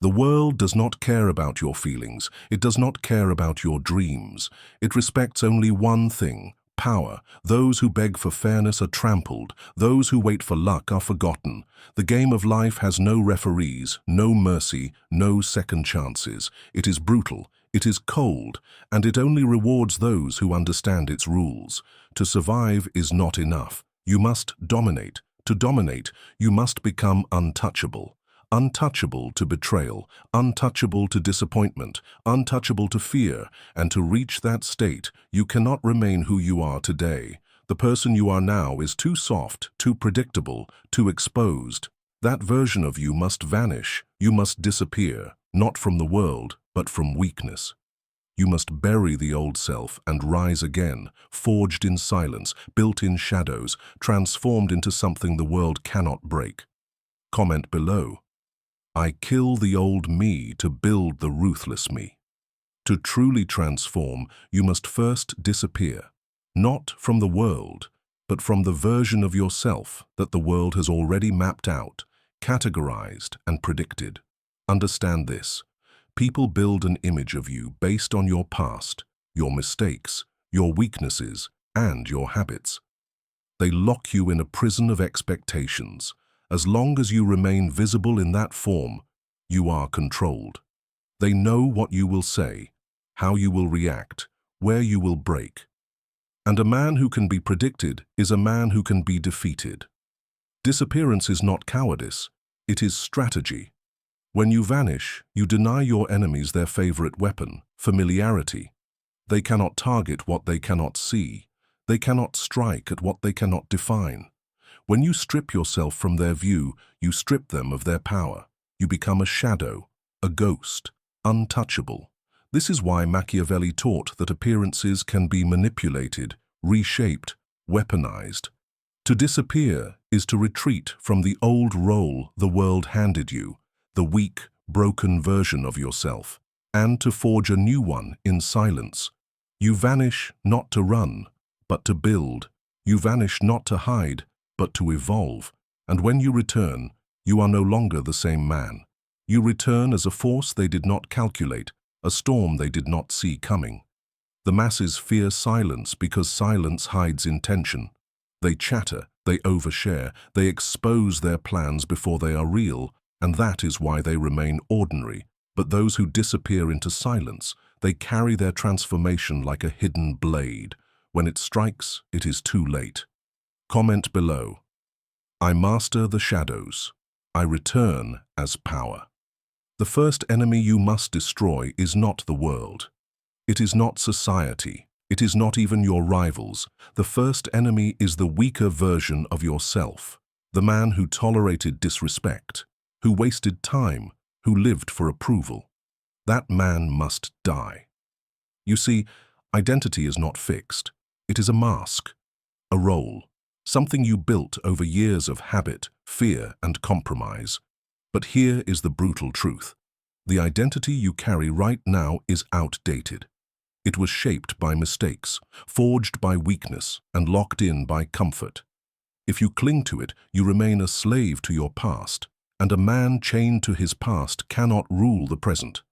The world does not care about your feelings. It does not care about your dreams. It respects only one thing: power. Those who beg for fairness are trampled. Those who wait for luck are forgotten. The game of life has no referees, no mercy, no second chances. It is brutal, it is cold, and it only rewards those who understand its rules. To survive is not enough. You must dominate. To dominate, you must become untouchable. Untouchable to betrayal, untouchable to disappointment, untouchable to fear, and to reach that state, you cannot remain who you are today. The person you are now is too soft, too predictable, too exposed. That version of you must vanish. You must disappear, not from the world, but from weakness. You must bury the old self and rise again, forged in silence, built in shadows, transformed into something the world cannot break. Comment below. I kill the old me to build the ruthless me. To truly transform, you must first disappear, not from the world, but from the version of yourself that the world has already mapped out, categorized, and predicted. Understand this. People build an image of you based on your past, your mistakes, your weaknesses, and your habits. They lock you in a prison of expectations. As long as you remain visible in that form, you are controlled. They know what you will say, how you will react, where you will break. And a man who can be predicted is a man who can be defeated. Disappearance is not cowardice, it is strategy. When you vanish, you deny your enemies their favorite weapon, familiarity. They cannot target what they cannot see. They cannot strike at what they cannot define. When you strip yourself from their view, you strip them of their power. You become a shadow, a ghost, untouchable. This is why Machiavelli taught that appearances can be manipulated, reshaped, weaponized. To disappear is to retreat from the old role the world handed you, the weak, broken version of yourself, and to forge a new one in silence. You vanish not to run, but to build. You vanish not to hide, but to evolve. And when you return, you are no longer the same man. You return as a force they did not calculate, a storm they did not see coming. The masses fear silence because silence hides intention. They chatter, they overshare, they expose their plans before they are real, and that is why they remain ordinary. But those who disappear into silence, they carry their transformation like a hidden blade. When it strikes, it is too late. Comment below. I master the shadows. I return as power. The first enemy you must destroy is not the world. It is not society. It is not even your rivals. The first enemy is the weaker version of yourself, the man who tolerated disrespect, who wasted time, who lived for approval. That man must die. You see, identity is not fixed. It is a mask, a role. Something you built over years of habit, fear, and compromise. But here is the brutal truth. The identity you carry right now is outdated. It was shaped by mistakes, forged by weakness, and locked in by comfort. If you cling to it, you remain a slave to your past, and a man chained to his past cannot rule the present.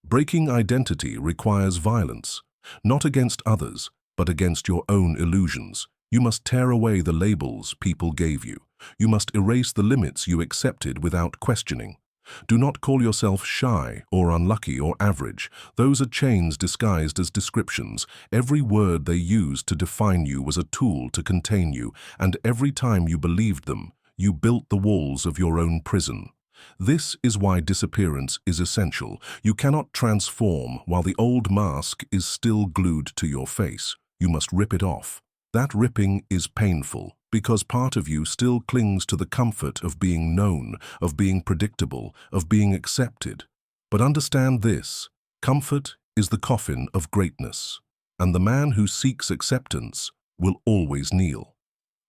Breaking identity requires violence, not against others, but against your own illusions. You must tear away the labels people gave you. You must erase the limits you accepted without questioning. Do not call yourself shy or unlucky or average. Those are chains disguised as descriptions. Every word they used to define you was a tool to contain you, and every time you believed them, you built the walls of your own prison. This is why disappearance is essential. You cannot transform while the old mask is still glued to your face. You must rip it off. That ripping is painful because part of you still clings to the comfort of being known, of being predictable, of being accepted. But understand this: comfort is the coffin of greatness, and the man who seeks acceptance will always kneel.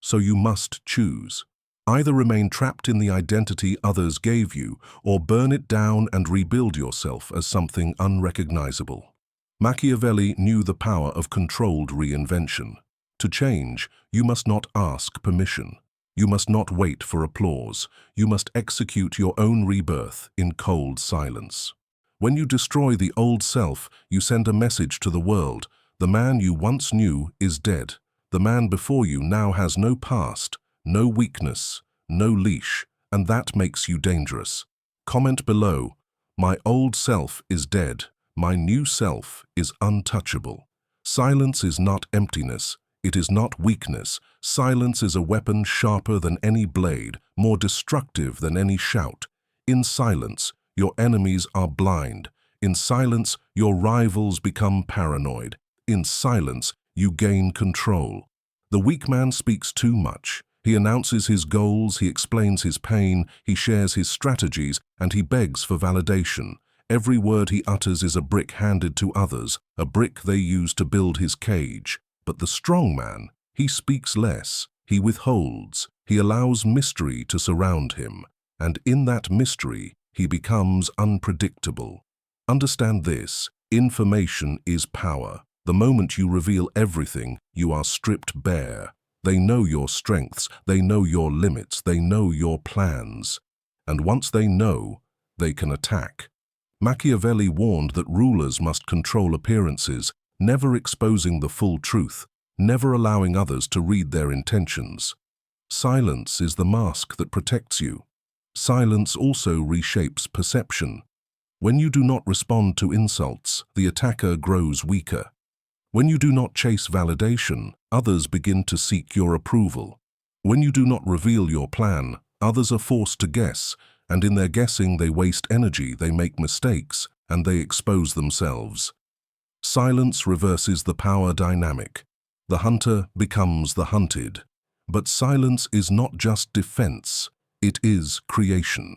So you must choose. Either remain trapped in the identity others gave you, or burn it down and rebuild yourself as something unrecognizable. Machiavelli knew the power of controlled reinvention. To change, you must not ask permission. You must not wait for applause. You must execute your own rebirth in cold silence. When you destroy the old self, you send a message to the world. The man you once knew is dead. The man before you now has no past, no weakness, no leash, and that makes you dangerous. Comment below, "My old self is dead. My new self is untouchable." Silence is not emptiness. It is not weakness. Silence is a weapon sharper than any blade, more destructive than any shout. In silence, your enemies are blind. In silence, your rivals become paranoid. In silence, you gain control. The weak man speaks too much. He announces his goals, he explains his pain, he shares his strategies, and he begs for validation. Every word he utters is a brick handed to others, a brick they use to build his cage. But the strong man, he speaks less, he withholds, he allows mystery to surround him, and in that mystery, he becomes unpredictable. Understand this, information is power. The moment you reveal everything, you are stripped bare. They know your strengths, they know your limits, they know your plans. And once they know, they can attack. Machiavelli warned that rulers must control appearances, never exposing the full truth, never allowing others to read their intentions. Silence is the mask that protects you. Silence also reshapes perception. When you do not respond to insults, the attacker grows weaker. When you do not chase validation, others begin to seek your approval. When you do not reveal your plan, others are forced to guess, and in their guessing they waste energy, they make mistakes, and they expose themselves. Silence reverses the power dynamic. The hunter becomes the hunted. But silence is not just defense, it is creation.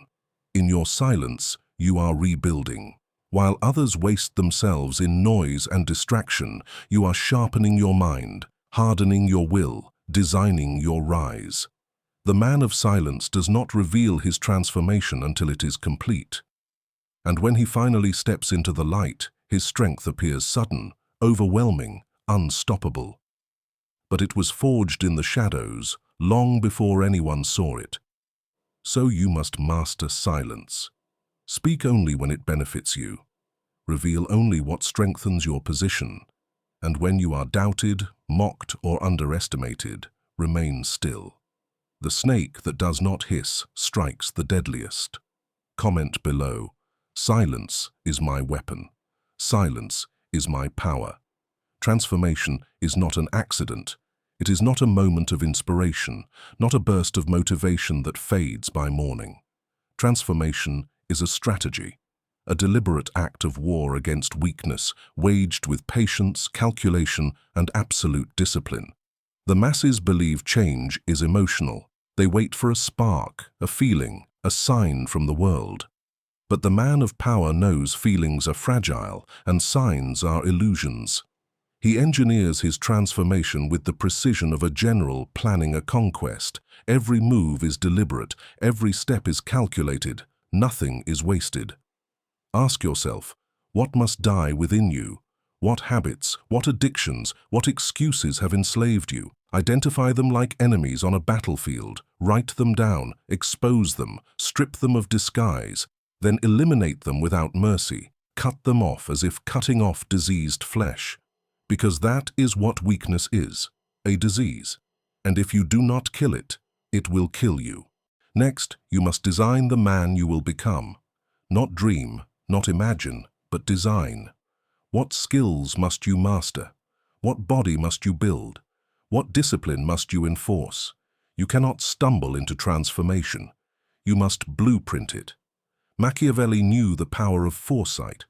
In your silence, you are rebuilding. While others waste themselves in noise and distraction, you are sharpening your mind, hardening your will, designing your rise. The man of silence does not reveal his transformation until it is complete. And when he finally steps into the light, his strength appears sudden, overwhelming, unstoppable. But it was forged in the shadows, long before anyone saw it. So you must master silence. Speak only when it benefits you. Reveal only what strengthens your position. And when you are doubted, mocked, or underestimated, remain still. The snake that does not hiss strikes the deadliest. Comment below. Silence is my weapon. Silence is my power. Transformation is not an accident. It is not a moment of inspiration, not a burst of motivation that fades by morning. Transformation is a strategy, a deliberate act of war against weakness, waged with patience, calculation, and absolute discipline. The masses believe change is emotional. They wait for a spark, a feeling, a sign from the world. But the man of power knows feelings are fragile and signs are illusions. He engineers his transformation with the precision of a general planning a conquest. Every move is deliberate, every step is calculated, nothing is wasted. Ask yourself, what must die within you? What habits, what addictions, what excuses have enslaved you? Identify them like enemies on a battlefield, write them down, expose them, strip them of disguise, then eliminate them without mercy, cut them off as if cutting off diseased flesh. Because that is what weakness is, a disease. And if you do not kill it, it will kill you. Next, you must design the man you will become. Not dream, not imagine, but design. What skills must you master? What body must you build? What discipline must you enforce? You cannot stumble into transformation. You must blueprint it. Machiavelli knew the power of foresight.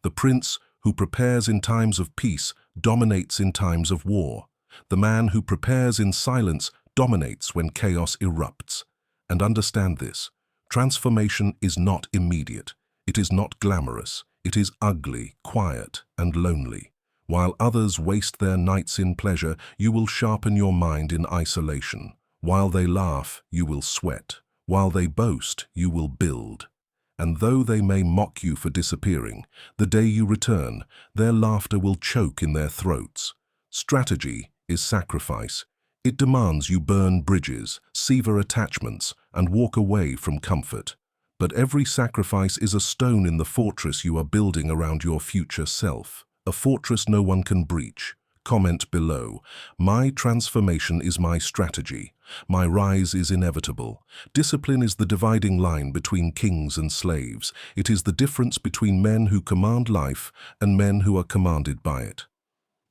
The prince who prepares in times of peace dominates in times of war. The man who prepares in silence dominates when chaos erupts. And understand this, transformation is not immediate. It is not glamorous. It is ugly, quiet, and lonely. While others waste their nights in pleasure, you will sharpen your mind in isolation. While they laugh, you will sweat. While they boast, you will build. And though they may mock you for disappearing, the day you return, their laughter will choke in their throats. Strategy is sacrifice. It demands you burn bridges, sever attachments, and walk away from comfort. But every sacrifice is a stone in the fortress you are building around your future self, a fortress no one can breach. Comment below. My transformation is my strategy. My rise is inevitable. Discipline is the dividing line between kings and slaves. It is the difference between men who command life and men who are commanded by it.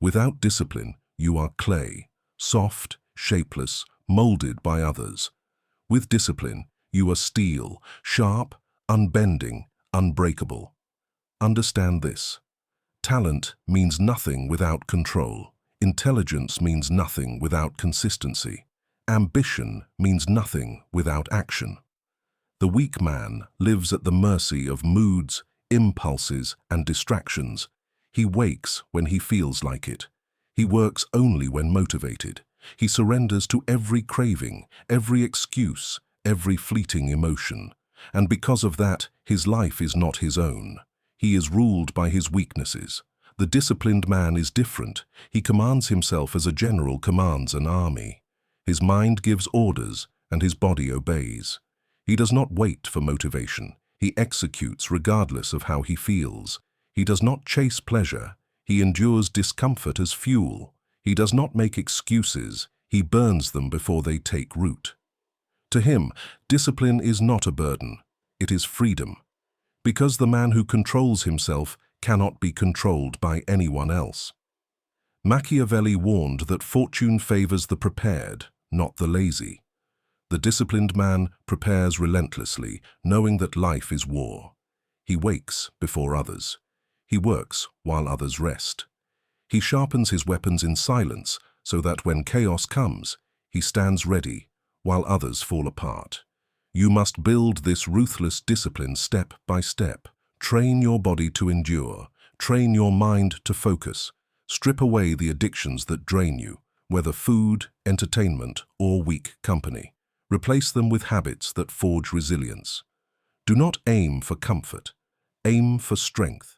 Without discipline, you are clay, soft, shapeless, molded by others. With discipline, you are steel, sharp, unbending, unbreakable. Understand this. Talent means nothing without control. Intelligence means nothing without consistency. Ambition means nothing without action. The weak man lives at the mercy of moods, impulses, and distractions. He wakes when he feels like it. He works only when motivated. He surrenders to every craving, every excuse, every fleeting emotion. And because of that, his life is not his own. He is ruled by his weaknesses. The disciplined man is different. He commands himself as a general commands an army. His mind gives orders, and his body obeys. He does not wait for motivation. He executes regardless of how he feels. He does not chase pleasure. He endures discomfort as fuel. He does not make excuses. He burns them before they take root. To him, discipline is not a burden. It is freedom. Because the man who controls himself cannot be controlled by anyone else. Machiavelli warned that fortune favors the prepared, not the lazy. The disciplined man prepares relentlessly, knowing that life is war. He wakes before others. He works while others rest. He sharpens his weapons in silence so that when chaos comes, he stands ready while others fall apart. You must build this ruthless discipline step by step. Train your body to endure. Train your mind to focus. Strip away the addictions that drain you, whether food, entertainment, or weak company. Replace them with habits that forge resilience. Do not aim for comfort. Aim for strength.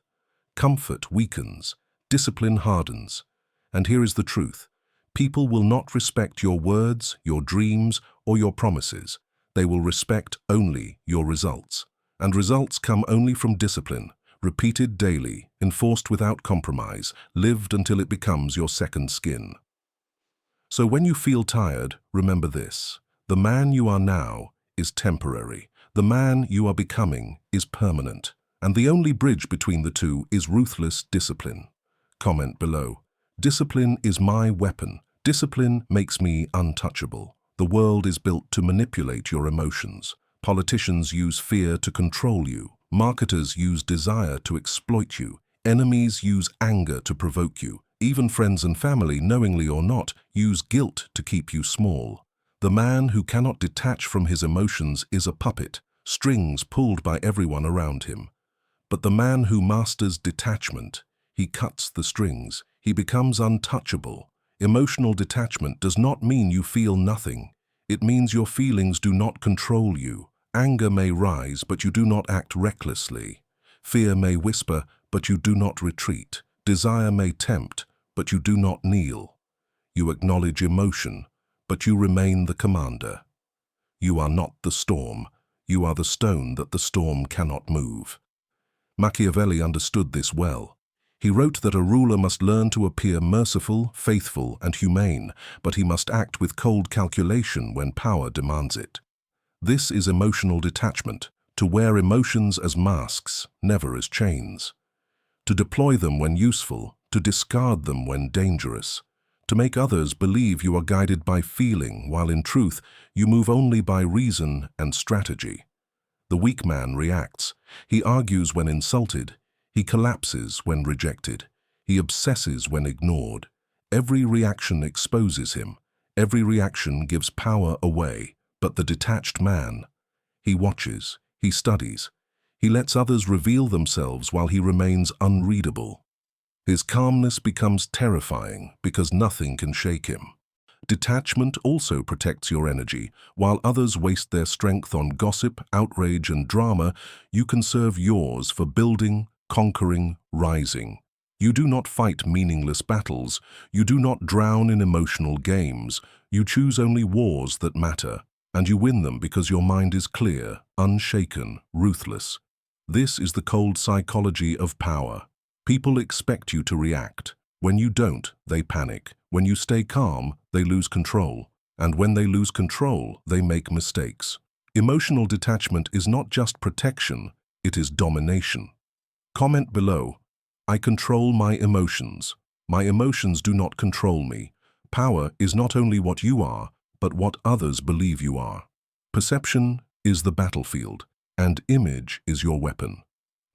Comfort weakens. Discipline hardens. And here is the truth. People will not respect your words, your dreams, or your promises. They will respect only your results. And results come only from discipline, repeated daily, enforced without compromise, lived until it becomes your second skin. So when you feel tired, remember this. The man you are now is temporary. The man you are becoming is permanent. And the only bridge between the two is ruthless discipline. Comment below. Discipline is my weapon. Discipline makes me untouchable. The world is built to manipulate your emotions. Politicians use fear to control you. Marketers use desire to exploit you. Enemies use anger to provoke you. Even friends and family, knowingly or not, use guilt to keep you small. The man who cannot detach from his emotions is a puppet, strings pulled by everyone around him. But the man who masters detachment, he cuts the strings. He becomes untouchable. Emotional detachment does not mean you feel nothing. It means your feelings do not control you. Anger may rise, but you do not act recklessly. Fear may whisper, but you do not retreat. Desire may tempt, but you do not kneel. You acknowledge emotion, but you remain the commander. You are not the storm. You are the stone that the storm cannot move. Machiavelli understood this well. He wrote that a ruler must learn to appear merciful, faithful, and humane, but he must act with cold calculation when power demands it. This is emotional detachment, to wear emotions as masks, never as chains. To deploy them when useful, to discard them when dangerous. To make others believe you are guided by feeling, while in truth you move only by reason and strategy. The weak man reacts. He argues when insulted. He collapses when rejected. He obsesses when ignored. Every reaction exposes him. Every reaction gives power away. But the detached man, he watches, he studies. He lets others reveal themselves while he remains unreadable. His calmness becomes terrifying because nothing can shake him. Detachment also protects your energy. While others waste their strength on gossip, outrage, and drama, you conserve yours for building, conquering, rising. You do not fight meaningless battles. You do not drown in emotional games. You choose only wars that matter, and you win them because your mind is clear, unshaken, ruthless. This is the cold psychology of power. People expect you to react. When you don't, they panic. When you stay calm, they lose control. And when they lose control, they make mistakes. Emotional detachment is not just protection, it is domination. Comment below. I control my emotions. My emotions do not control me. Power is not only what you are, but what others believe you are. Perception is the battlefield, and image is your weapon.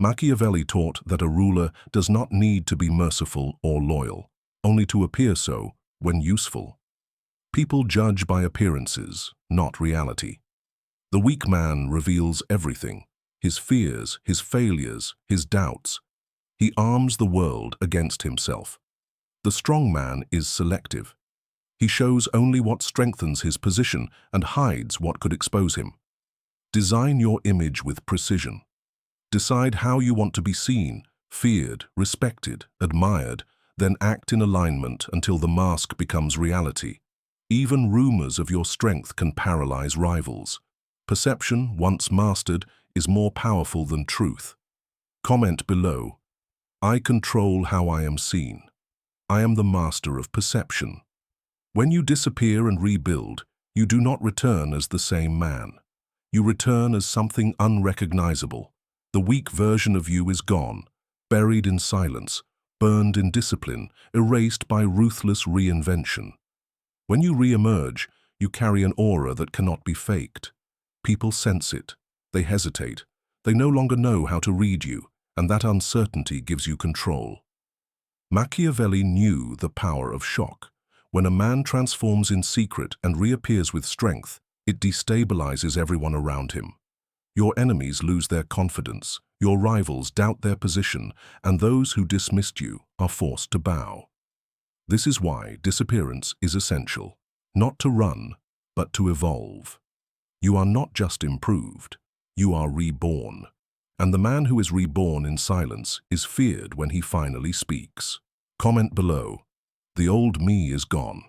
Machiavelli taught that a ruler does not need to be merciful or loyal, only to appear so when useful. People judge by appearances, not reality. The weak man reveals everything: his fears, his failures, his doubts. He arms the world against himself. The strong man is selective. He shows only what strengthens his position and hides what could expose him. Design your image with precision. Decide how you want to be seen, feared, respected, admired, then act in alignment until the mask becomes reality. Even rumors of your strength can paralyze rivals. Perception, once mastered, is more powerful than truth. Comment below. I control how I am seen. I am the master of perception. When you disappear and rebuild, you do not return as the same man. You return as something unrecognizable. The weak version of you is gone, buried in silence, burned in discipline, erased by ruthless reinvention. When you re-emerge, you carry an aura that cannot be faked. People sense it. They hesitate. They no longer know how to read you, and that uncertainty gives you control. Machiavelli knew the power of shock. When a man transforms in secret and reappears with strength, it destabilizes everyone around him. Your enemies lose their confidence, your rivals doubt their position, and those who dismissed you are forced to bow. This is why disappearance is essential, not to run, but to evolve. You are not just improved, you are reborn. And the man who is reborn in silence is feared when he finally speaks. Comment below. The old me is gone.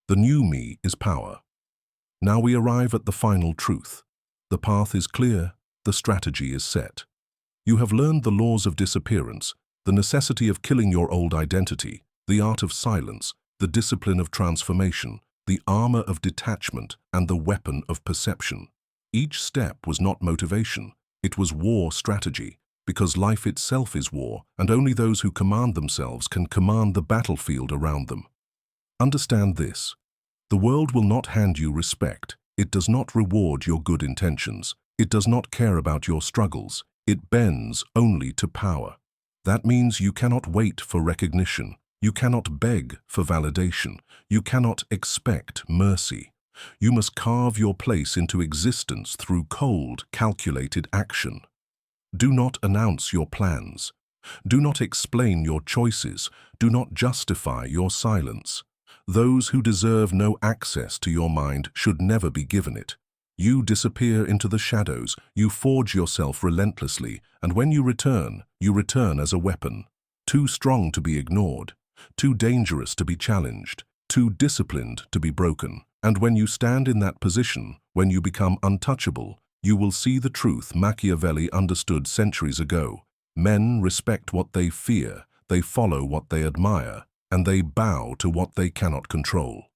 The new me is power. Now we arrive at the final truth. The path is clear, the strategy is set. You have learned the laws of disappearance, the necessity of killing your old identity, the art of silence, the discipline of transformation, the armor of detachment, and the weapon of perception. Each step was not motivation, it was war strategy, because life itself is war, and only those who command themselves can command the battlefield around them. Understand this. The world will not hand you respect. It does not reward your good intentions. It does not care about your struggles. It bends only to power. That means you cannot wait for recognition. You cannot beg for validation. You cannot expect mercy. You must carve your place into existence through cold, calculated action. Do not announce your plans. Do not explain your choices. Do not justify your silence. Those who deserve no access to your mind should never be given it. You disappear into the shadows, you forge yourself relentlessly, and when you return as a weapon. Too strong to be ignored, too dangerous to be challenged, too disciplined to be broken. And when you stand in that position, when you become untouchable, you will see the truth Machiavelli understood centuries ago. Men respect what they fear, they follow what they admire, and they bow to what they cannot control.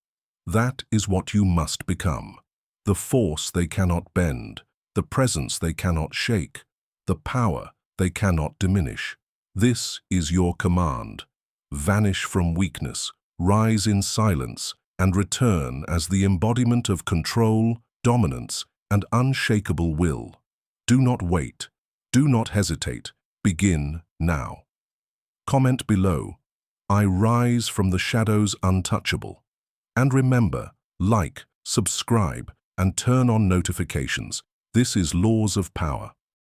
That is what you must become. The force they cannot bend, the presence they cannot shake, the power they cannot diminish. This is your command. Vanish from weakness, rise in silence, and return as the embodiment of control, dominance, and unshakable will. Do not wait. Do not hesitate. Begin now. Comment below. I rise from the shadows untouchable. And remember, like, subscribe, and turn on notifications. This is Laws of Power.